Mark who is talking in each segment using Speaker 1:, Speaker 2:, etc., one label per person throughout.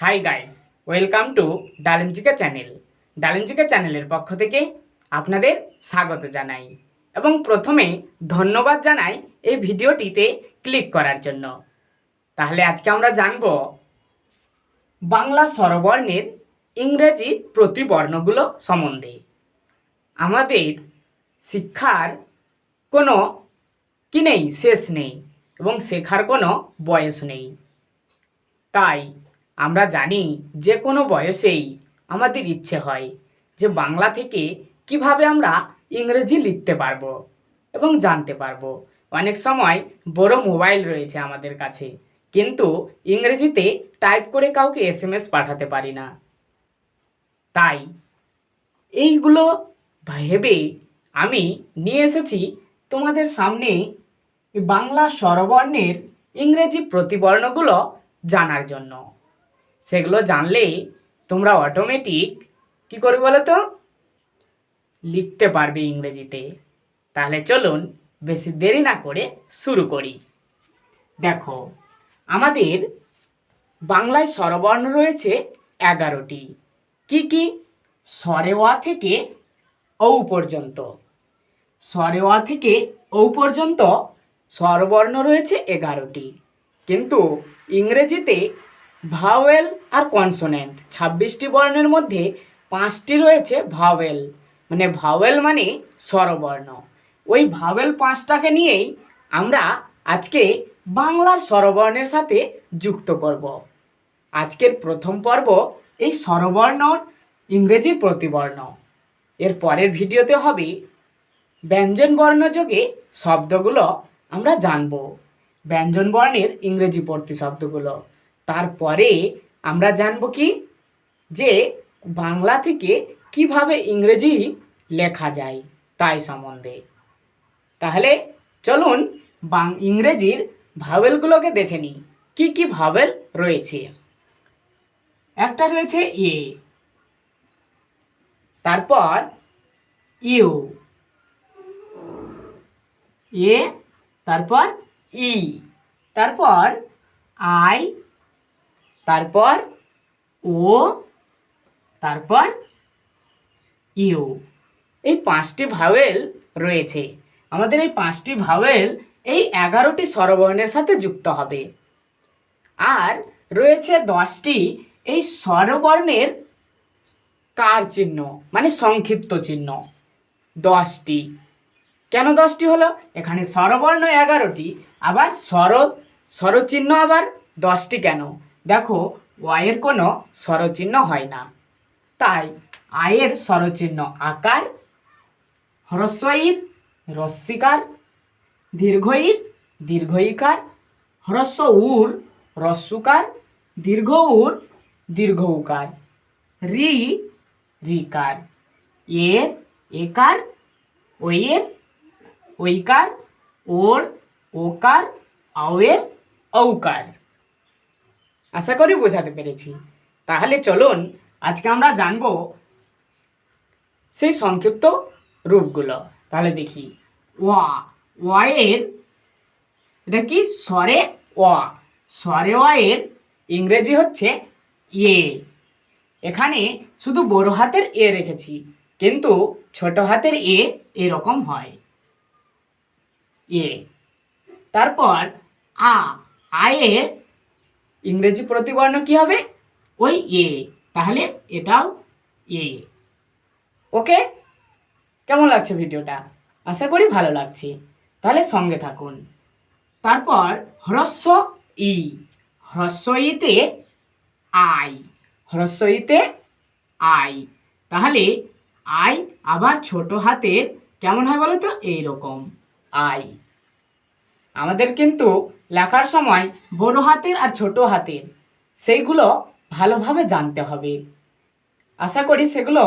Speaker 1: Hi guys, welcome to ডালিম GK channel. ডালিম GK চ্যানেলের পক্ষ থেকে আপনাদের স্বাগত জানাই এবং প্রথমে ধন্যবাদ জানাই এই ভিডিওটিতে ক্লিক করার জন্য। তাহলে আজকে আমরা জানব বাংলা স্বরবর্ণের ইংরেজি প্রতিবর্ণগুলো সম্বন্ধে। আমাদের শিক্ষার কোনো শেষ নেই এবং শেখার কোনো বয়স নেই। তাই আমরা জানি যে কোনো বয়সেই আমাদের ইচ্ছে হয় যে বাংলা থেকে কিভাবে আমরা ইংরেজি লিখতে পারবো এবং জানতে পারবো। অনেক সময় বড় মোবাইল রয়েছে আমাদের কাছে, কিন্তু ইংরেজিতে টাইপ করে কাউকে SMS পাঠাতে পারি না। তাই এইগুলো ভেবে আমি নিয়ে এসেছি তোমাদের সামনে বাংলা স্বরবর্ণের ইংরেজি প্রতিবর্ণগুলো জানার জন্য। সেগুলো জানলে তোমরা অটোমেটিক কি করবে বলো তো, লিখতে পারবে ইংরেজিতে। তাহলে চলুন বেশি দেরি না করে শুরু করি। দেখো, আমাদের বাংলায় স্বরবর্ণ রয়েছে 11টি। কি কি? স্বরে অ থেকে ঔ পর্যন্ত। স্বরে অ থেকে ঔ পর্যন্ত স্বরবর্ণ রয়েছে 11টি, কিন্তু ইংরেজিতে ভাওয়েল আর কনসোনেন্ট 26টি বর্ণের মধ্যে 5টি রয়েছে ভাওয়েল। ভাওয়েল মানে স্বরবর্ণ। ওই ভাওয়েল 5টাকে নিয়েই আমরা আজকে বাংলার স্বরবর্ণের সাথে যুক্ত করব। আজকের প্রথম পর্ব এই স্বরবর্ণ ইংরেজি প্রতিবর্ণ। এর পরের ভিডিওতে হবে ব্যঞ্জন বর্ণযোগে শব্দগুলো আমরা জানব, ব্যঞ্জন বর্ণের ইংরেজি প্রতিশব্দগুলো। তারপরে আমরা জানব কি যে বাংলা থেকে কিভাবে ইংরেজি লেখা যায় তাই সম্বন্ধে। তাহলে চলুন ইংরেজির ভাওয়েলগুলোকে দেখে নিই। কি কি ভাওয়েল রয়েছে? একটা রয়েছে এ, তারপর ইউ, এ, তারপর ই, তারপর আই, তারপর ও, তারপর ইউ। এই 5টি ভাওয়েল রয়েছে। আমাদের এই 5টি ভাওয়েল এই 11টি স্বরবর্ণের সাথে যুক্ত হবে। আর রয়েছে 10টি এই স্বরবর্ণের কার চিহ্ন, সংক্ষিপ্ত চিহ্ন। 10টি। কেন 10টি হলো? এখানে স্বরবর্ণ 11টি, আবার স্বরচিহ্ন আবার 10টি কেন? দেখো, ওয়ের কোনো স্বরচিহ্ন হয় না, তাই আয়ের স্বরচিহ্ন আকার, হ্রস্বইর হ্রস্বিকার, দীর্ঘইর দীর্ঘইকার, হ্রস্ব উর হ্রস্বকার, দীর্ঘ উর দীর্ঘ উকার, রি রিকার, এর একার, ওয়ের ঐকার, ওর ওকার, আওয়ের ঔকার। আশা করি বোঝাতে পেরেছি। তাহলে চলুন আজকে আমরা জানব সেই সংক্ষিপ্ত রূপগুলো। তাহলে দেখি, ওয়া, ওয়ের এটা কি? স্বরে অ। স্বরে অ এর ইংরেজি হচ্ছে এ। এখানে শুধু বড় হাতের এ রেখেছি, কিন্তু ছোট হাতের এ এরকম হয়, এ। তারপর আ, আয়ের ইংরেজি প্রতিবর্ণ কি হবে? ওই এ। তাহলে এটাও এ। ওকে, কেমন লাগছে ভিডিওটা? আশা করি ভালো লাগছে। তাহলে সঙ্গে থাকুন। তারপর হ্রস্ব ই, হ্রস্ব ইতে আই, হ্রস্ব ইতে আই। তাহলে আই আবার ছোট হাতের কেমন হয় বলো তো? এইরকম আই। আমাদের কিন্তু লেখার সময় বড় হাতের আর ছোট হাতের সেইগুলো ভালোভাবে জানতে হবে। আশা করি সেগুলো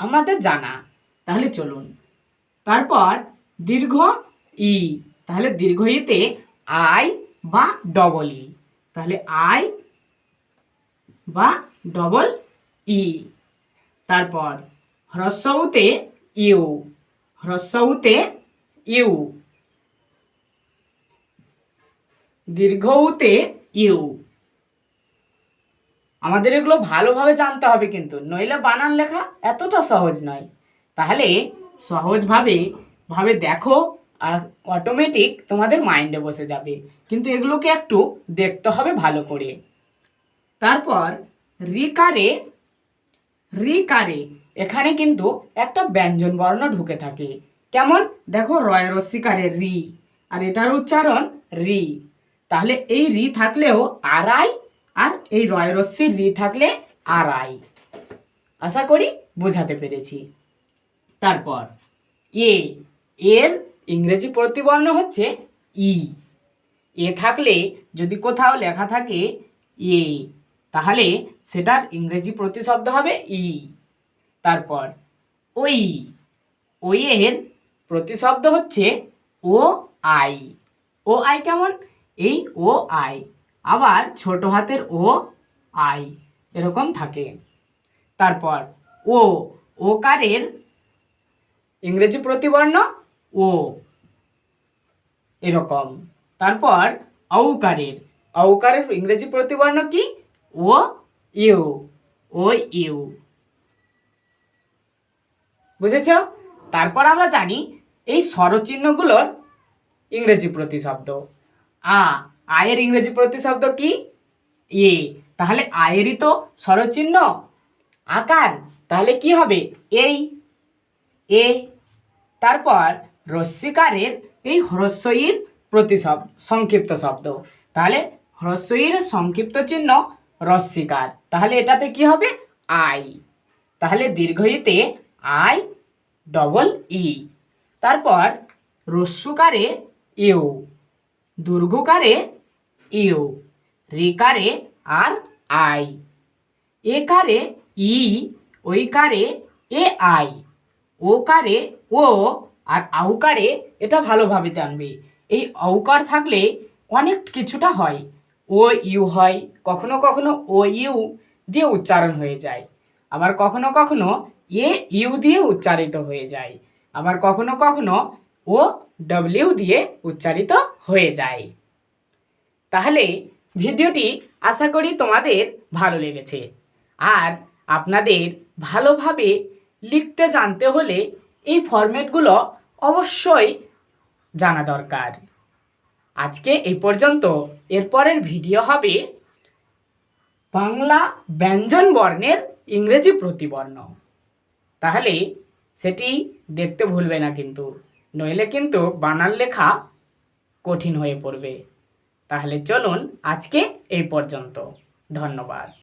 Speaker 1: আমাদের জানা। তাহলে চলুন। তারপর দীর্ঘ ই, তাহলে দীর্ঘ ইতে আই বা ডবল ই, তাহলে আই বা ডবল ই। তারপর হ্রস্ব উতে ইউ, হ্রস্ব উতে ইউ, দীর্ঘ উতে ইউ, আমাদের এগুলো ভালোভাবে জানতে হবে কিন্তু, নইলে বানান লেখা এতটা সহজ নয়। তাহলে সহজভাবে দেখো আর অটোমেটিক তোমাদের মাইন্ডে বসে যাবে, কিন্তু এগুলোকে একটু দেখতে হবে ভালো করে। তারপর রিকারে, এখানে কিন্তু একটা ব্যঞ্জন বর্ণ ঢুকে থাকে। কেমন দেখো, রয় রস্যিকারে রি, আর এটার উচ্চারণ রি। তাহলে এই রি থাকলেও আড়াই, আর এই রয় রস্যির রি থাকলে আড়াই। আশা করি বোঝাতে পেরেছি। তারপর এর ইংরেজি প্রতিবর্ণ হচ্ছে ই। এ থাকলে যদি কোথাও লেখা থাকে এ, তাহলে সেটার ইংরেজি প্রতিশব্দ হবে ই। তারপর ওই এর প্রতিশব্দ হচ্ছে ও আই। ও আই কেমন, এই ও আই, আবার ছোট হাতের ও আই এরকম থাকে। তারপর ও কারের ইংরেজি প্রতিবর্ণ ও এরকম। তারপর ঔকারের ইংরেজি প্রতিবর্ণ কি, ও ইউ, ও ইউ। বুঝেছ? তারপর আমরা জানি এই স্বরচিহ্নগুলোর ইংরেজি প্রতিশব্দ। আয়ের ইংরেজি প্রতিশব্দ কি, এ। তাহলে আয়েরই তো স্বরচিহ্ন আকার, তাহলে কি হবে এই এ। তারপর রস্যিকারের এই হ্রস্বইর প্রতিশব্দ সংক্ষিপ্ত শব্দ, তাহলে হ্রস্বইর সংক্ষিপ্ত চিহ্ন রস্যিকার, তাহলে এটাতে কি হবে আই। তাহলে দীর্ঘইতে আই ডবল ই। তারপর রস্যুকারে ইউ, দীর্ঘকারে ইউ, রিকারে আর আই, একারে ই, ওইকারে এ আই, ওকারে ও, আর আউকারে, এটা ভালোভাবে জানবে, এই অউকার থাকলে অনেক কিছুটা হয়। ও ইউ হয়, কখনো কখনো ও ইউ দিয়ে উচ্চারণ হয়ে যায়, আবার কখনো কখনো এ ইউ দিয়ে উচ্চারিত হয়ে যায়, আবার কখনো কখনো ও ডব্লিউ দিয়ে উচ্চারিত হয়ে যায়। তাহলে ভিডিওটি আশা করি তোমাদের ভালো লেগেছে, আর আপনাদের ভালোভাবে লিখতে জানতে হলে এই ফরম্যাটগুলো অবশ্যই জানা দরকার। আজকে এই পর্যন্ত। এরপরের ভিডিও হবে বাংলা ব্যঞ্জন বর্ণের ইংরেজি প্রতিবর্ণ। তাহলে সেটি দেখতে ভুলবে না কিন্তু, নইলে কিন্তু বানান লেখা কঠিন হয়ে পড়বে। তাহলে চলুন আজকে এই পর্যন্ত। ধন্যবাদ।